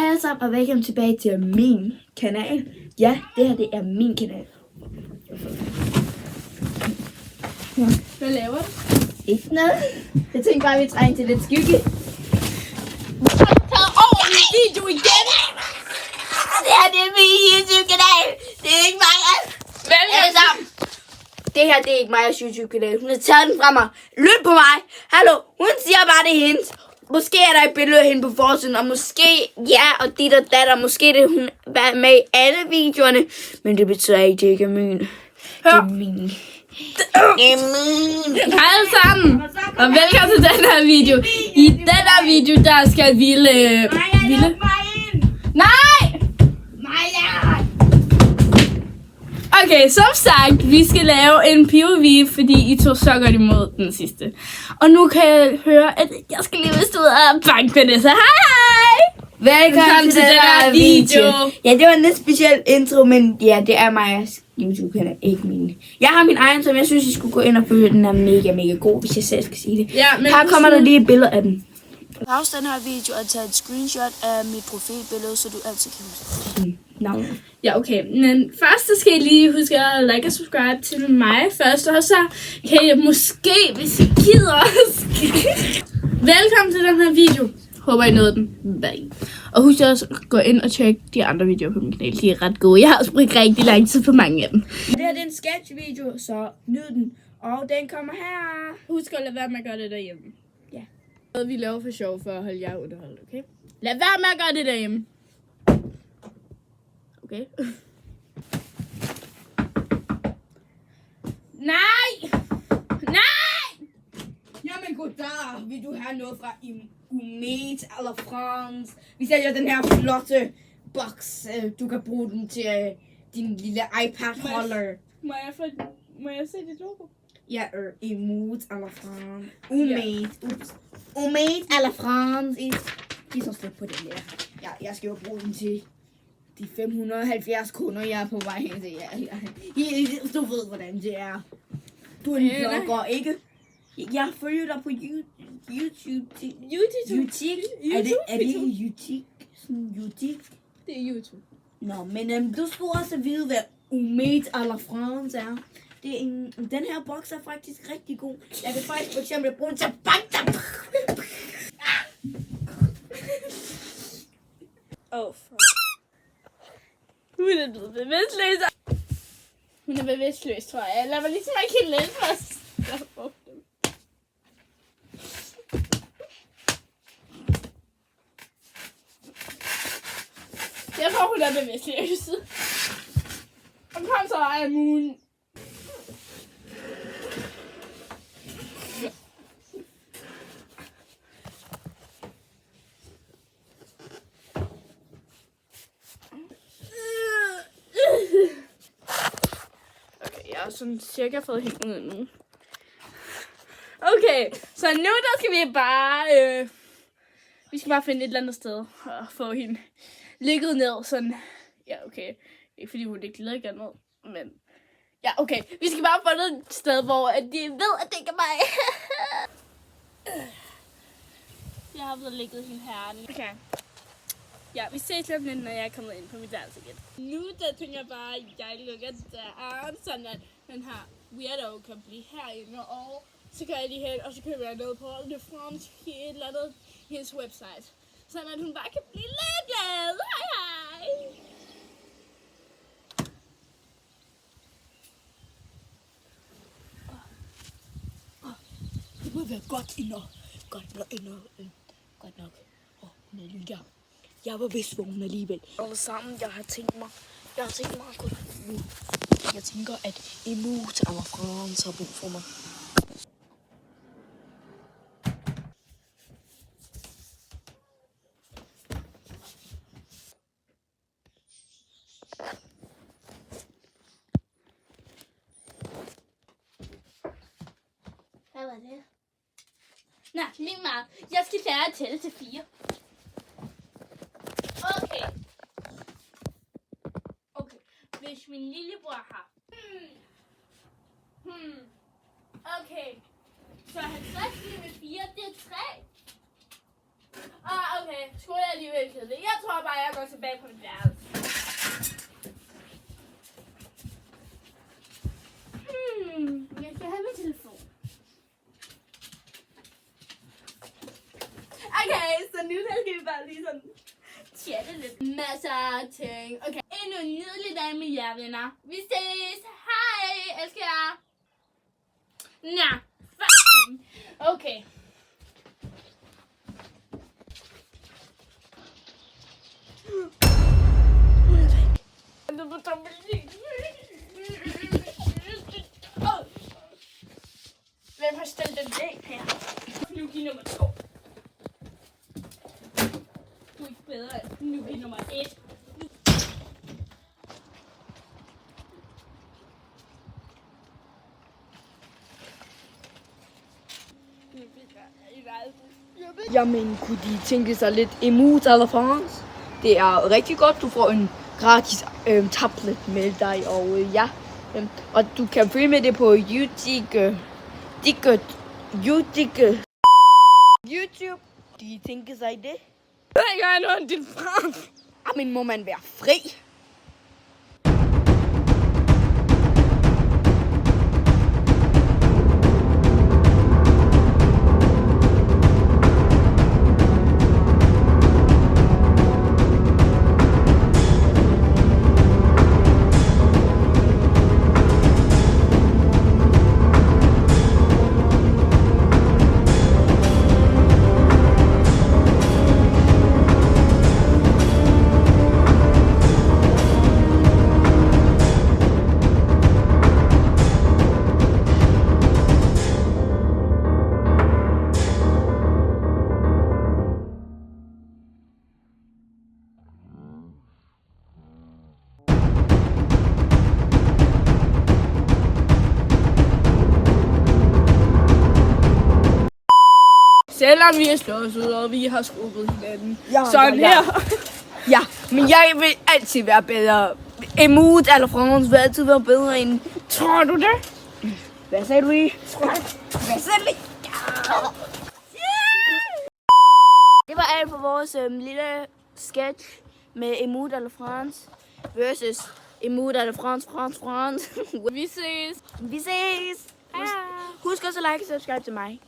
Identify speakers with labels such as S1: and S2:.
S1: Hej alle sammen, og velkommen tilbage til min kanal. Ja, det her det er min kanal.
S2: Hvad laver du?
S1: Ikke noget. Jeg tænkte bare, at vi trænger til lidt skygge.
S2: Tag over min video igen!
S1: Det her det er min YouTube-kanal. Det er ikke mig. Alle sammen. Det her det er ikke mig YouTube-kanal. Hun har taget den fra mig. Lyt på mig. Hallo, hun siger bare det er hendes. Måske er der et billede af hende på forsiden, og måske, ja, og dit og datter, måske det hun er med i alle videoerne. Men det betyder ikke, det ikke er min. Det er min.
S2: Hej alle sammen, og velkommen til den her video. I den her video, der skal vi... Nej! Okay, som sagt, vi skal lave en POV, fordi I tog så godt imod den sidste. Og nu kan jeg høre, at jeg skal lige vist ud af bank Vanessa. Hej!
S1: Velkommen til den her video. Ja, det var en lidt speciel intro, men ja, det er mig YouTube-kanal, ikke min. Jeg har min egen, som jeg synes, I skulle gå ind og følge. Den er mega god, hvis jeg selv skal sige det.
S2: Ja, men
S1: her kommer der lige et billede af den. Pause den her video og tage et screenshot af mit profilbillede, så du altid kan huske navnet.
S2: Ja, okay. Men først så skal I lige huske at like og subscribe til mig først. Og så kan I måske, hvis I gider, velkommen til den her video. Håber I nåede den. Bye. Og husk også at gå ind og tjekke de andre videoer på min kanal. De er ret gode. Jeg har også brugt rigtig lang tid på mange af dem.
S1: Det her det er en sketch-video, så nyd den. Og den kommer her.
S2: Husk at lade være med at gøre det derhjemme.
S1: Ja.
S2: Noget vi laver for sjov for at holde jer underholdt, okay? Lad være med at gøre det derhjemme. Okay. Nej!
S1: Jamen goddag, vil du have noget fra Umet eller France? Vi sælger den her flotte boks. Du kan bruge den til din lille iPad-holder.
S2: Må jeg se dit logo?
S1: Ja, Umet eller France. Umet. Umet eller France. I så slet på den der. Ja, jeg skal jo bruge den til de 570 kunder, jeg er på vej hen til. Du ved, hvordan det er. Du er en blogger, ikke? Jeg følger dig på YouTube. Er det YouTube? Sådan YouTube?
S2: Det er YouTube.
S1: Nå, men du skulle også vide, hvad Umet eller France er. Den her boks er faktisk rigtig god. Jeg kan faktisk for eksempel bruge den til bank.
S2: Fuck. Hun er blevet bevidstløs. Hun er bevidstløs, tror jeg. Lad mig lige smage hende lidt først. Jeg tror, hun er bevidstløs. Og kom så, Moon. Jeg har sådan cirka fået hende ud nu. Okay, så nu der skal vi bare... vi skal bare finde et eller andet sted og få hende ligget ned. Sådan, ja, okay. Ikke fordi hun ikke ligger ned, men... Ja, okay. Vi skal bare få et sted, hvor de ved, at det ikke er mig. Jeg har blevet ligget hende her. Okay. Ja, vi ses lidt, når jeg er kommet ind på mit værelse igen. Nu der tænker jeg bare, at jeg lukker døren, sådan at den her weirdo kan blive herinde, og så kan jeg lige hen, og så køber jeg noget på det franske et eller andet hendes website. Sådan at hun bare kan blive lidt glad. Hej.
S1: Det må være godt nok. Godt nok. Hun er lige der. Jeg var vist vågen alligevel. Alle sammen, jeg har tænkt mig at gå nu. Jeg tænker, at Umet eller France har brug for mig.
S2: Hvad var det? Nå, lige meget. Jeg skal lære at tælle til 4. Okay. Hvis min lillebror har... Okay. Så 50 med 4, det er 3. Okay. Skole er alligevel kedeligt. Jeg tror bare, tilbage på mit værelse. Jeg skal have min telefon. Okay, så nu der skal vi bare lige sådan chatte lidt. Masser af ting. Okay, endnu en nydelig dag med jer, venner. Vi ses. Hej, elsker jer. Nå, fucking. Okay. Hvem har stillet den væk her? Nuki nummer 2. Du er ikke bedre end Nuki nummer 1.
S1: Jamen, kunne de tænke sig lidt Emotes à la France? Det er rigtig godt, du får en gratis tablet med dig, og og du kan følge med det på YouTube. De tænker sig det.
S2: Jeg er noget din far.
S1: Jamen, må man være fri?
S2: Selvom vi er slået ud, og vi har skubbet hinanden.
S1: Ja,
S2: Sådan her.
S1: Ja, men jeg vil altid være bedre. Emotes à la France vil altid være bedre end...
S2: Tror du det?
S1: Hvad sagde du i? Hvad sagde du i? Det var alt for vores lille sketch med Emotes à la France versus Emotes à la France.
S2: Vi ses.
S1: Vi ses. Husk også at like og subscribe til mig.